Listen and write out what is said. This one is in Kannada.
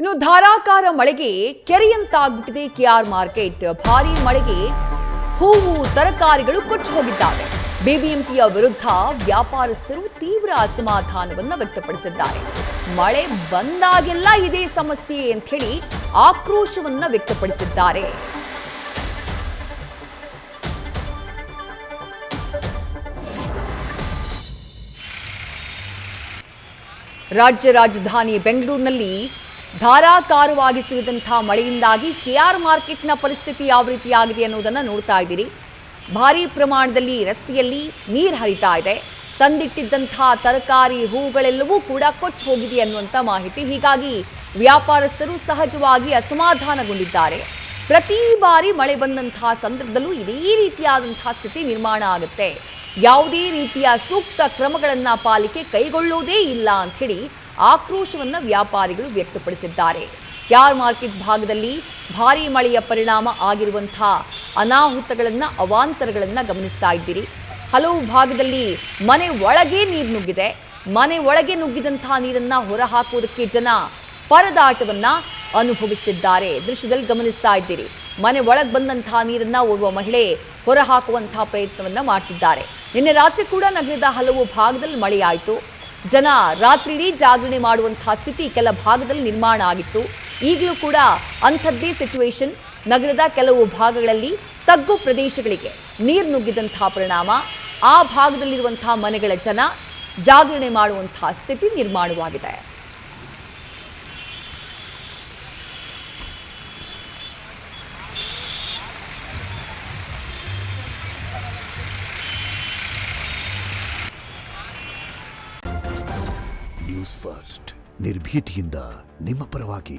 ಇನ್ನು ಧಾರಾಕಾರ ಮಳೆಗೆ ಕೆರೆಯಂತಾಗ್ಬಿಟ್ಟಿದೆ ಕೆಆರ್ ಮಾರ್ಕೆಟ್. ಭಾರೀ ಮಳೆಗೆ ಹೂವು ತರಕಾರಿಗಳು ಕೊಚ್ಚಿ ಹೋಗಿದ್ದಾವೆ. ಬಿಬಿಎಂಪಿಯ ವಿರುದ್ಧ ವ್ಯಾಪಾರಸ್ಥರು ತೀವ್ರ ಅಸಮಾಧಾನವನ್ನು ವ್ಯಕ್ತಪಡಿಸಿದ್ದಾರೆ. ಮಳೆ ಬಂದಾಗೆಲ್ಲ ಇದೇ ಸಮಸ್ಯೆ ಅಂತ ಹೇಳಿ ಆಕ್ರೋಶವನ್ನ ವ್ಯಕ್ತಪಡಿಸಿದ್ದಾರೆ. ರಾಜ್ಯ ರಾಜಧಾನಿ ಬೆಂಗಳೂರಿನಲ್ಲಿ ಧಾರಾಕಾರವಾಗಿ ಸುರಿದಂತಹ ಮಳೆಯಿಂದಾಗಿ ಕೆಆರ್ ಮಾರ್ಕೆಟ್ನ ಪರಿಸ್ಥಿತಿ ಯಾವ ರೀತಿಯಾಗಿದೆ ಅನ್ನೋದನ್ನು ನೋಡ್ತಾ ಇದ್ದೀರಿ. ಭಾರೀ ಪ್ರಮಾಣದಲ್ಲಿ ರಸ್ತೆಯಲ್ಲಿ ನೀರು ಹರಿತಾ ಇದೆ. ತಂದಿಟ್ಟಿದ್ದಂತಹ ತರಕಾರಿ ಹೂಗಳೆಲ್ಲವೂ ಕೂಡ ಕೊಚ್ಚಿ ಹೋಗಿದೆ ಅನ್ನುವಂಥ ಮಾಹಿತಿ. ಹೀಗಾಗಿ ವ್ಯಾಪಾರಸ್ಥರು ಸಹಜವಾಗಿ ಅಸಮಾಧಾನಗೊಂಡಿದ್ದಾರೆ. ಪ್ರತಿ ಬಾರಿ ಮಳೆ ಬಂದಂತಹ ಸಂದರ್ಭದಲ್ಲೂ ಇದೇ ರೀತಿಯಾದಂತಹ ಸ್ಥಿತಿ ನಿರ್ಮಾಣ ಆಗುತ್ತೆ. ಯಾವುದೇ ರೀತಿಯ ಸೂಕ್ತ ಕ್ರಮಗಳನ್ನು ಪಾಲಿಕೆ ಕೈಗೊಳ್ಳೋದೇ ಇಲ್ಲ ಅಂಥೇಳಿ ಆಕ್ರೋಶವನ್ನು ವ್ಯಾಪಾರಿಗಳು ವ್ಯಕ್ತಪಡಿಸಿದ್ದಾರೆ. ಕೆಆರ್ ಮಾರ್ಕೆಟ್ ಭಾಗದಲ್ಲಿ ಭಾರೀ ಮಳೆಯ ಪರಿಣಾಮ ಆಗಿರುವಂಥ ಅನಾಹುತಗಳನ್ನು, ಅವಾಂತರಗಳನ್ನು ಗಮನಿಸ್ತಾ ಇದ್ದೀರಿ. ಹಲವು ಭಾಗದಲ್ಲಿ ಮನೆ ಒಳಗೆ ನೀರು ನುಗ್ಗಿದೆ. ಮನೆ ಒಳಗೆ ನುಗ್ಗಿದಂತಹ ನೀರನ್ನು ಹೊರಹಾಕುವುದಕ್ಕೆ ಜನ ಪರದಾಟವನ್ನು ಅನುಭವಿಸುತ್ತಿದ್ದಾರೆ. ದೃಶ್ಯದಲ್ಲಿ ಗಮನಿಸ್ತಾ ಇದ್ದೀರಿ. ಮನೆ ಒಳಗೆ ಬಂದಂತಹ ನೀರನ್ನು ಓರ್ವ ಮಹಿಳೆ ಹೊರಹಾಕುವಂತಹ ಪ್ರಯತ್ನವನ್ನು ಮಾಡ್ತಿದ್ದಾರೆ. ನಿನ್ನೆ ರಾತ್ರಿ ಕೂಡ ನಗರದ ಹಲವು ಭಾಗದಲ್ಲಿ ಮಳೆಯಾಯಿತು. ಜನ ರಾತ್ರಿಡೀ ಜಾಗರಣೆ ಮಾಡುವಂತಹ ಸ್ಥಿತಿ ಕೆಲ ಭಾಗದಲ್ಲಿ ನಿರ್ಮಾಣ ಆಗಿತ್ತು. ಈಗಲೂ ಕೂಡ ಅಂಥದ್ದೇ ಸಿಚುವೇಶನ್. ನಗರದ ಕೆಲವು ಭಾಗಗಳಲ್ಲಿ ತಗ್ಗು ಪ್ರದೇಶಗಳಿಗೆ ನೀರು ನುಗ್ಗಿದಂತಹ ಪರಿಣಾಮ ಆ ಭಾಗದಲ್ಲಿರುವಂತಹ ಮನೆಗಳ ಜನ ಜಾಗರಣೆ ಮಾಡುವಂತಹ ಸ್ಥಿತಿ ನಿರ್ಮಾಣವಾಗಿದೆ. ನ್ಯೂಸ್ ಫಸ್ಟ್ ನಿರ್ಭೀತಿಯಿಂದ ನಿಮ್ಮ ಪರವಾಗಿ.